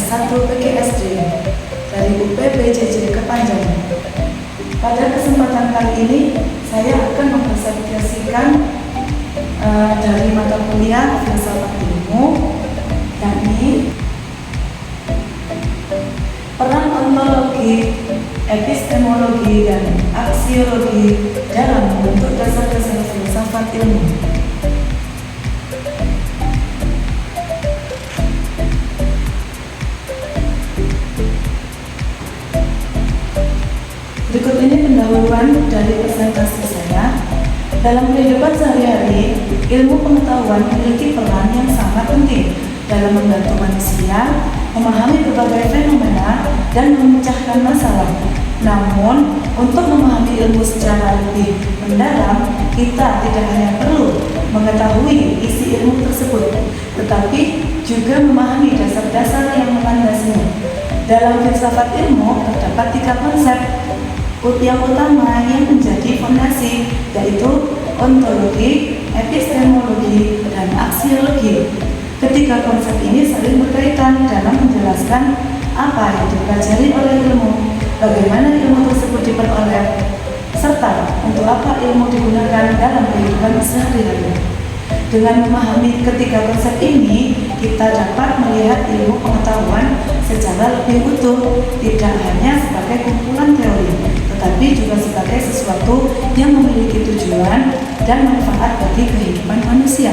S1 PGSD dari UPPJJ Kepanjangan. Pada kesempatan kali ini, saya akan mempresentasikan dari mata kuliah Filsafat Ilmu, yakni peran ontologi, epistemologi, dan aksiologi dalam membentuk dasar-dasar filsafat ilmu. Berikut ini pendahuluan dari presentasi saya. Dalam kehidupan sehari-hari, ilmu pengetahuan memiliki peran yang sangat penting dalam membantu manusia memahami berbagai fenomena dan memecahkan masalah. Namun, untuk memahami ilmu secara lebih mendalam, kita tidak hanya perlu mengetahui isi ilmu tersebut, tetapi juga memahami dasar-dasar yang melandasinya. Dalam filsafat ilmu terdapat 3 konsep yang utama yang menjadi fondasi, yaitu ontologi, epistemologi, dan aksiologi. Ketiga konsep ini saling berkaitan dalam menjelaskan apa yang dipelajari oleh ilmu, bagaimana ilmu tersebut diperoleh, serta untuk apa ilmu digunakan dalam kehidupan sehari-hari. Dengan memahami ketiga konsep ini, kita dapat melihat ilmu pengetahuan secara lebih utuh, tidak hanya sebagai kumpulan teori, tetapi juga sebagai sesuatu yang memiliki tujuan dan manfaat bagi kehidupan manusia.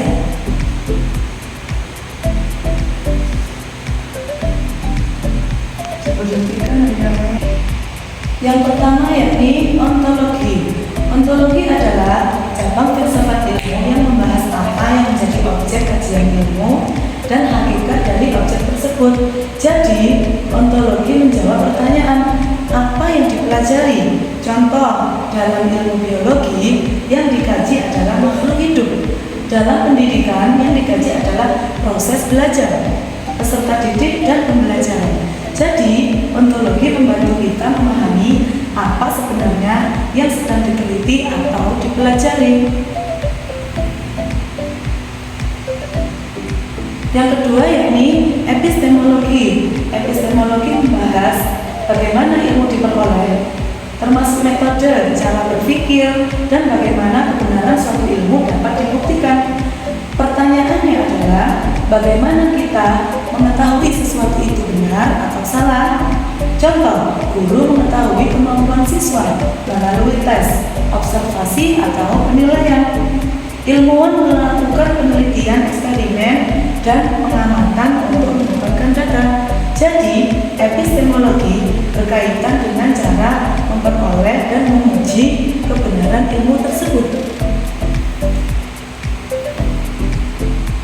Yang pertama yakni ontologi. Ontologi adalah cabang filsafat ilmu yang membahas apa yang menjadi objek kajian ilmu dan hakikat dari objek tersebut. Jadi, ontologi menjawab pertanyaan apa yang dipelajari. Contoh, dalam ilmu biologi yang dikaji adalah makhluk hidup. Dalam pendidikan yang dikaji adalah proses belajar, peserta didik dan pembelajaran. Jadi, ontologi membantu kita memahami apa sebenarnya yang sedang diteliti atau dipelajari. Yang kedua yakni epistemologi. Epistemologi membahas bagaimana ilmu diperoleh, termasuk metode, cara berpikir, dan bagaimana kebenaran suatu ilmu dapat dibuktikan. Pertanyaannya adalah, bagaimana kita mengetahui sesuatu itu benar atau salah? Contoh, guru mengetahui kemampuan siswa melalui tes, observasi, atau penilaian. Ilmuwan melakukan penelitian, eksperimen, dan pengamatan untuk mendapatkan data. Jadi, epistemologi berkaitan dengan cara memperoleh dan menguji kebenaran ilmu tersebut.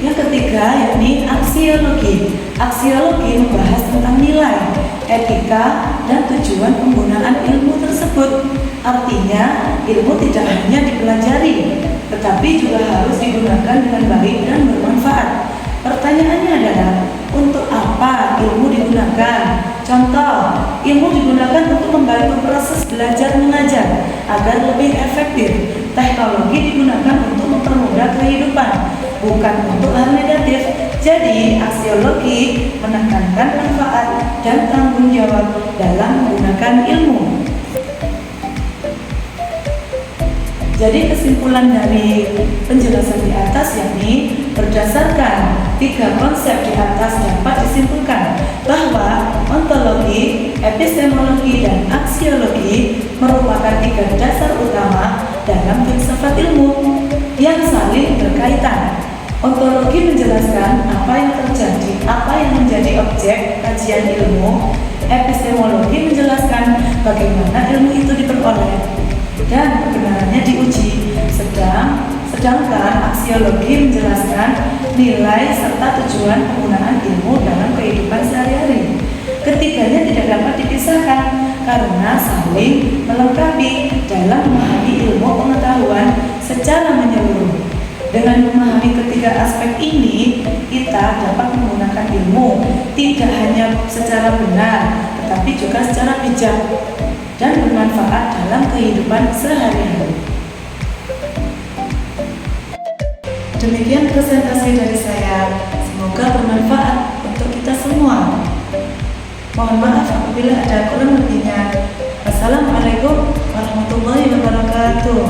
Yang ketiga yakni aksiologi. Aksiologi membahas tentang nilai, etika, dan tujuan penggunaan ilmu tersebut. Artinya, ilmu tidak hanya dipelajari, tetapi juga harus digunakan dengan baik dan bermanfaat. Pertanyaannya adalah, untuk apa ilmu digunakan? Contoh, ilmu digunakan untuk membantu proses belajar mengajar agar lebih efektif. Teknologi digunakan untuk mempermudah kehidupan, bukan untuk hal negatif. Jadi, aksiologi menekankan manfaat dan tanggung jawab dalam menggunakan ilmu. Jadi kesimpulan dari penjelasan di atas yakni berdasarkan 3 konsep di atas dapat disimpulkan bahwa ontologi, epistemologi, dan aksiologi merupakan 3 dasar utama dalam filsafat ilmu yang saling berkaitan. Ontologi menjelaskan apa yang terjadi, apa yang menjadi objek kajian ilmu. Epistemologi menjelaskan bagaimana ilmu itu diperoleh dan kebenarannya diuji. Sedangkan aksiologi menjelaskan nilai serta tujuan penggunaan ilmu dalam kehidupan sehari-hari. Ketiganya tidak dapat dipisahkan karena saling melengkapi dalam memahami ilmu pengetahuan secara menyeluruh. Dengan memahami ketiga aspek ini, kita dapat menggunakan ilmu tidak hanya secara benar, tetapi juga secara bijak dan bermanfaat dalam kehidupan sehari-hari. Demikian presentasi dari saya. Semoga bermanfaat untuk kita semua. Mohon maaf apabila ada kurang lebihnya. Wassalamualaikum warahmatullahi wabarakatuh.